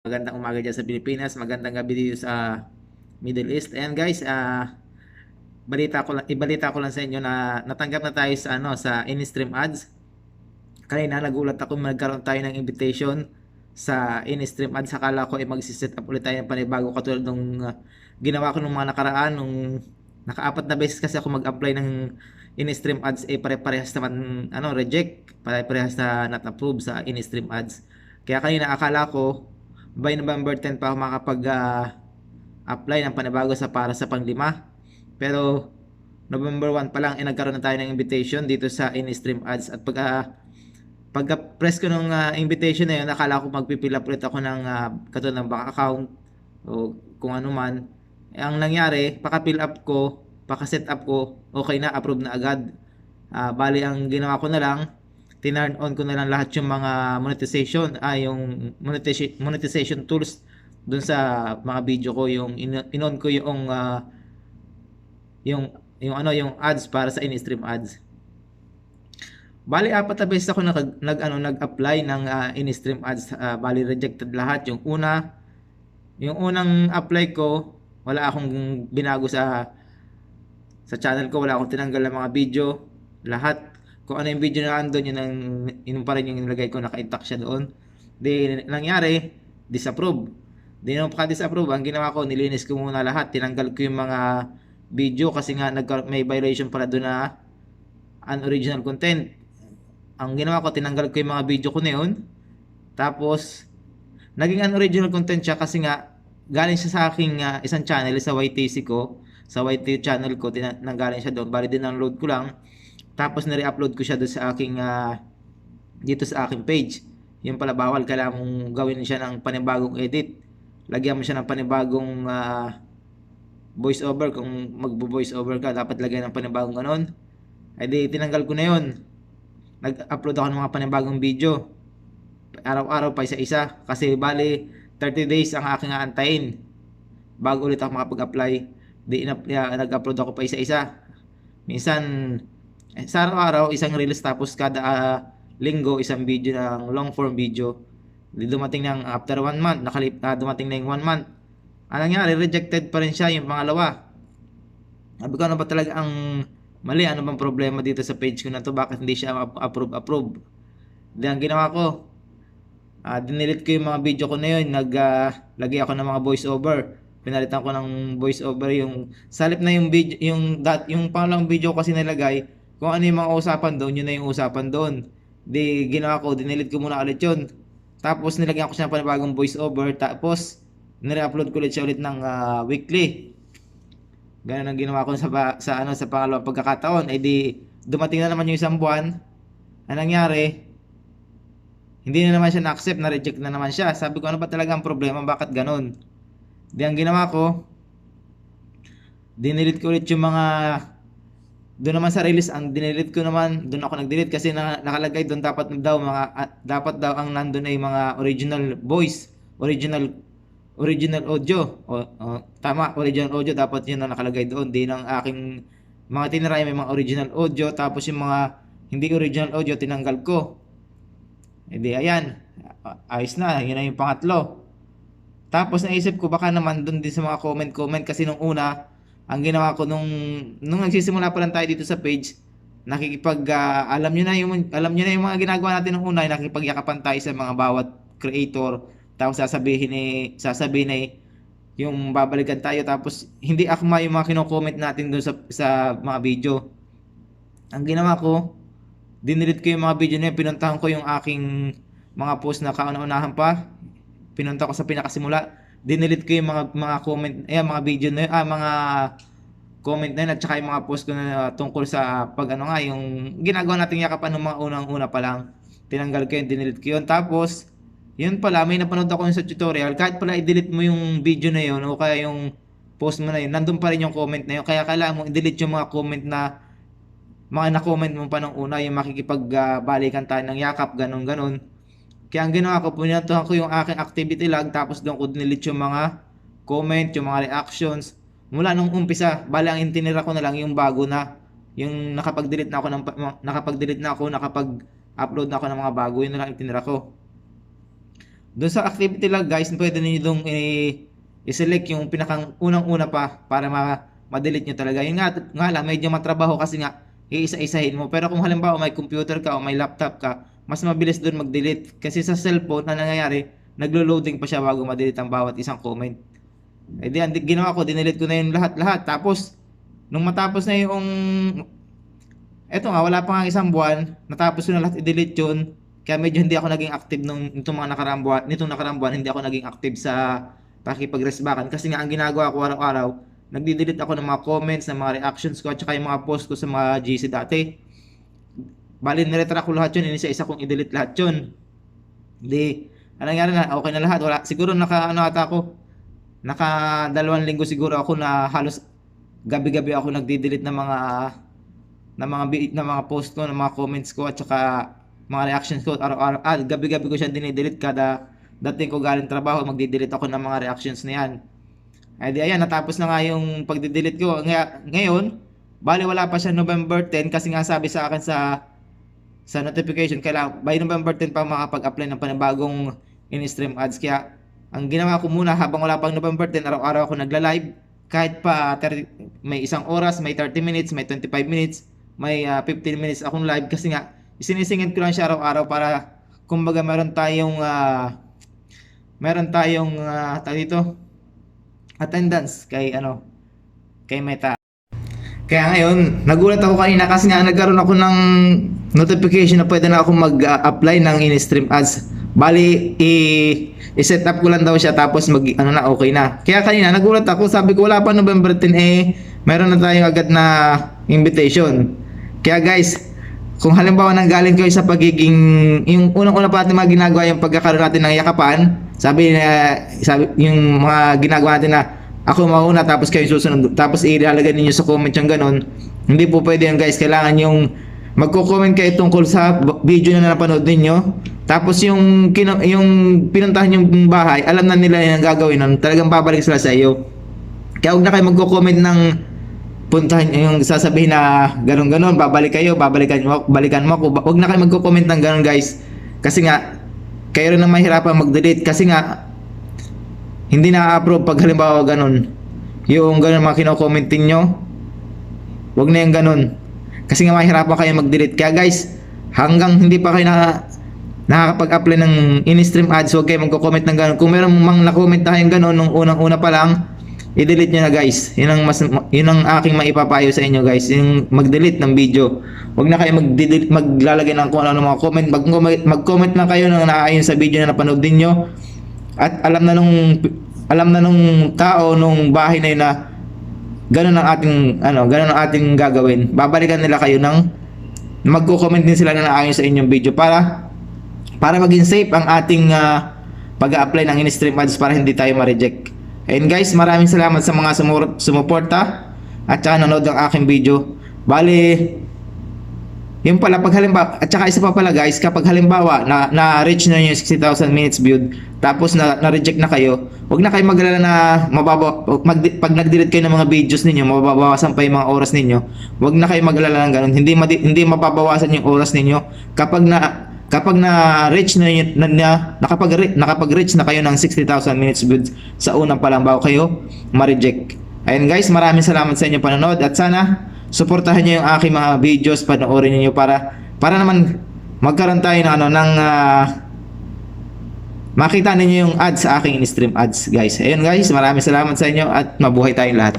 Magandang umaga dyan sa Pilipinas, magandang gabi dito sa Middle East. Ayan guys, ibalita ko lang sa inyo na natanggap na tayo sa sa in-stream ads. Kanina nagulat ako nagkaroon tayo ng invitation sa in-stream ads. Akala ko magsi-set up ulit tayo ng panibago katulad nung ginawa ko nung mga nakaraan nung naka-apat na beses kasi ako mag-apply ng in-stream ads pare-parehas naman reject, pare-parehas na not approve sa in-stream ads. Kaya kanina akala ko by November 10 pa ako makapag apply ng panibago para sa panglima. Pero November 1 pa lang nagkaroon na tayo ng invitation dito sa in-stream ads at pagka-press ko ng invitation na yun, nakala ko magpipila ulit ako ng katulad ng bank account o kung ano man. Ang nangyari, paka-fill up ko, paka-set up ko, okay na, approve na agad. Bali, ang ginawa ko na lang, tinurn on ko na lang lahat yung mga monetization tools dun sa mga video ko, yung in-on ko yung ads para sa in-stream ads. Bali, apat na beses ako nag-apply ng in-stream ads. Bali, rejected lahat. Yung unang apply ko, wala akong binago sa channel ko. Wala akong tinanggal ng mga video. Lahat. Kung ano yung video na andun, yun pa rin yung nilagay ko, naka-intact siya doon. Di, nangyari, disapprove. Di nung paka-disapprove, ang ginawa ko, nilinis ko muna lahat. Tinanggal ko yung mga video kasi nga may violation pala doon na unoriginal content. Ang ginawa ko, tinanggal ko yung mga video ko na yun. Tapos, naging unoriginal content siya kasi nga, galing siya sa aking isang channel, sa YTC ko. Sa YT channel ko, nanggaling siya doon. Bali, dindownload ko lang. Tapos, nare-upload ko siya doon sa aking, dito sa aking page. Yung pala, bawal. Kailangan mong gawin siya ng panibagong edit. Lagyan mo siya ng panibagong voice over. Kung magbo-voice over ka, dapat lagyan ng panibagong ganon. Ay di, tinanggal ko na yun. Nag-upload ako ng mga panibagong video. Araw-araw pa isa-isa. Kasi bali, 30 days ang aking aantayin bago ulit ako makapag-apply. Di, nag-upload ako pa isa-isa. Minsan, sa araw-araw, isang reels tapos kada linggo, isang video ng long form video. Di dumating ng after 1 month, dumating na yung 1 month. Ang nangyari, rejected pa rin siya yung pangalawa. Sabi ko, ano ba talaga ang mali? Ano bang problema dito sa page ko na to? Bakit hindi siya approve? Then, ang ginawa ko, dinilit ko yung mga video ko na yun. Lagay ako ng mga voice over. Pinalitan ko ng voice over yung salip na yung video, yung pangalang video ko kasi nilagay. Kung ano yung mga usapan doon, yun na yung usapan doon. Di, ginawa ko, dinilit ko muna ulit yun. Tapos, nilagyan ko siya ng panibagong voice over. Tapos, nire-upload ko ulit siya ulit ng weekly. Ganun ang ginawa ko sa pangalawang pagkakataon. Eh di, dumating na naman yung isang buwan. Anong nangyari? Hindi na naman siya na-accept, na-reject na naman siya. Sabi ko, ano ba talaga ang problema? Bakit ganun? Di, ang ginawa ko, dinilit ko ulit yung mga, doon naman sa release, ang dinilit ko naman, doon ako nag-delete kasi nakalagay doon dapat daw ang nandun ay mga original voice, original audio. Tama, original audio dapat yun na nakalagay doon. Di ng aking mga tiniray may mga original audio, tapos yung mga hindi original audio tinanggal ko. E di ayan, ayos na, yun na yung pangatlo. Tapos naisip ko baka naman doon din sa mga comment kasi nung una, ang ginawa ko nung nagsisimula pa lang tayo dito sa page, alam niyo na yung mga ginagawa natin nung una, nakikipagyakapan tayo sa mga bawat creator. Tapos sasabihin yung babalikan tayo, tapos hindi akma yung mga kino-comment natin doon sa mga video. Ang ginawa ko, dinilit ko yung mga video na yun, pinuntahan ko yung aking mga post na kauna-unahan pa, pinunta ko sa pinakasimula, dinilit ko yung mga comment, mga video na yun, mga comment na yun, at saka yung mga post ko na tungkol sa yung ginagawa nating yakapan ng mga unang-una pa lang, tinanggal ko yun, dinilit ko yun. Tapos, yun pala, may napanood ako yun sa tutorial, kahit pala i-delete mo yung video na yun, o kaya yung post mo na yun, nandun pa rin yung comment na yun, kaya kailangan mo i-delete yung mga comment na mga na-comment mo pa nung una, yung makikipagbalikan tayo ng yakap, ganun. Kaya ang ginawa ko, pinuntahan ko yung aking activity log, tapos doon ko dinelete yung mga comment, yung mga reactions. Mula nung umpisa, bali ang intinira ko na lang yung bago na, yung nakapag-delete na ako, nakapag-upload na ako ng mga bago, yun na lang itinira ko. Doon sa activity log guys, pwede niyo dong i-select yung pinakang unang-una pa para ma-delete nyo talaga. Yun nga lang, medyo matrabaho kasi nga iisa-isahin mo. Pero kung halimbawa may computer ka o may laptop ka, mas mabilis doon mag-delete. Kasi sa cellphone, na nangyayari, naglo-loading pa siya bago ma-delete ang bawat isang comment. Eh di, ginawa ko, dinelete ko na yung lahat-lahat. Tapos, nung matapos na yung, eto nga, wala pa nga isang buwan, natapos ko na lahat i-delete yun. Kaya medyo hindi ako naging active nitong nakaraang buwan, hindi ako naging active sa pakikipag-resbackan. Kasi nga, ang ginagawa ko araw-araw, nagdi-delete ako ng mga comments, ng mga reactions ko, at saka yung mga post ko sa mga GC dati. Bali, niretract ko lahat yun, inisa-isa kong i-delete lahat yun. Hindi, ano nangyari na, okay na lahat. Wala, siguro naka 2 linggo siguro ako na halos gabi-gabi ako nagdi-delete ng mga post ko, ng mga comments ko, at saka mga reactions ko araw-araw. Gabi-gabi ko siya dinidelete kada dating ko galing trabaho, magdi-delete ako ng mga reactions na yan. Ay di ayan, natapos na nga yung pagdi-delete ko. Ngayon, bali wala pa siya November 10 kasi nga sabi sa akin sa notification, kailangan by November 10 pa makapag-apply ng panibagong in-stream ads. Kaya ang ginawa ko muna habang wala pang November 10, araw-araw ako nagla-live. Kahit pa may 1 oras, may 30 minutes, may 25 minutes, may 15 minutes akong live kasi nga isinisingit ko lang siya araw-araw para kumbaga meron tayong tawag dito, attendance kay Meta. Kaya ngayon, nagulat ako kanina kasi nga nagkaroon ako ng notification na pwede na ako mag-apply ng in-stream ads. Bali, i-set up ko lang daw siya tapos okay na. Kaya kanina nagulat ako, sabi ko wala pa November 10 meron na tayong agad na invitation. Kaya guys, kung halimbawa nanggaling kayo sa pagiging, yung unang-una pa natin mga ginagawa yung pagkakaroon natin ng yakapan, sabi yung mga ginagawa natin na ako mauna tapos kayo susunod, tapos ilalagay ninyo sa comment yung ganun, hindi po pwede yan guys. Kailangan yung magko-comment kayo tungkol sa video na napanood ninyo, tapos yung pinuntahan yung bahay, alam na nila yung gagawin nun, talagang babalik sila sa iyo. Kaya huwag na kayo magko-comment ng puntahan yung sasabihin na ganun-ganon, balikan mo ako. Huwag na kayo magko-comment ng ganun guys. Kasi nga, kayo rin ang mahirapan mag-delete. Kasi nga, hindi na-approve pag halimbawa ganun. Yung ganun mga kino-commentin nyo, huwag na yung ganun. Kasi nga mahirapan kayo mag-delete. Kaya guys, hanggang hindi pa kayo nakakapag-apply ng in-stream ads, huwag kayo magko-comment ng ganun. Kung meron mang na-comment tayong ganun nung unang-una pa lang, i-delete nyo na guys. Yun ang aking maipapayo sa inyo guys, yung mag-delete ng video. Huwag na kayo maglalagay ng kung ano mga comment. Mag-comment lang kayo nang naayon sa video na napanood niyo. At alam na nung tao nung bahay na yun na ganun ang ating gagawin. Babalikan nila kayo ng magko-comment din sila na naayon sa inyong video para maging safe ang ating pag-a-apply ng in-stream ads para hindi tayo ma-reject. And guys, maraming salamat sa mga sumuporta at saka nanood ng aking video. Bali, yung pala pag halimbawa, at saka isa pa pala guys, kapag halimbawa na-reach na yung 60,000 minutes viewed, tapos na-reject na kayo, huwag na kayo mag-alala na pag nag-delete kayo ng mga videos ninyo, mababawasan pa yung mga oras ninyo. Huwag na kayo mag-alala ng ganun. Hindi mababawasan yung oras ninyo kapag na-reach nakapag-reach na kayo ng 60,000 minutes viewed sa unang pa lang bago kayo ma-reject. Ayun guys, maraming salamat sa inyong panonood at sana suportahan niyo yung aking mga videos, panoorin niyo para naman magkaroon tayo ng makita ninyo yung ads sa aking in-stream ads guys. Ayun guys, maraming salamat sa inyo at mabuhay tayong lahat.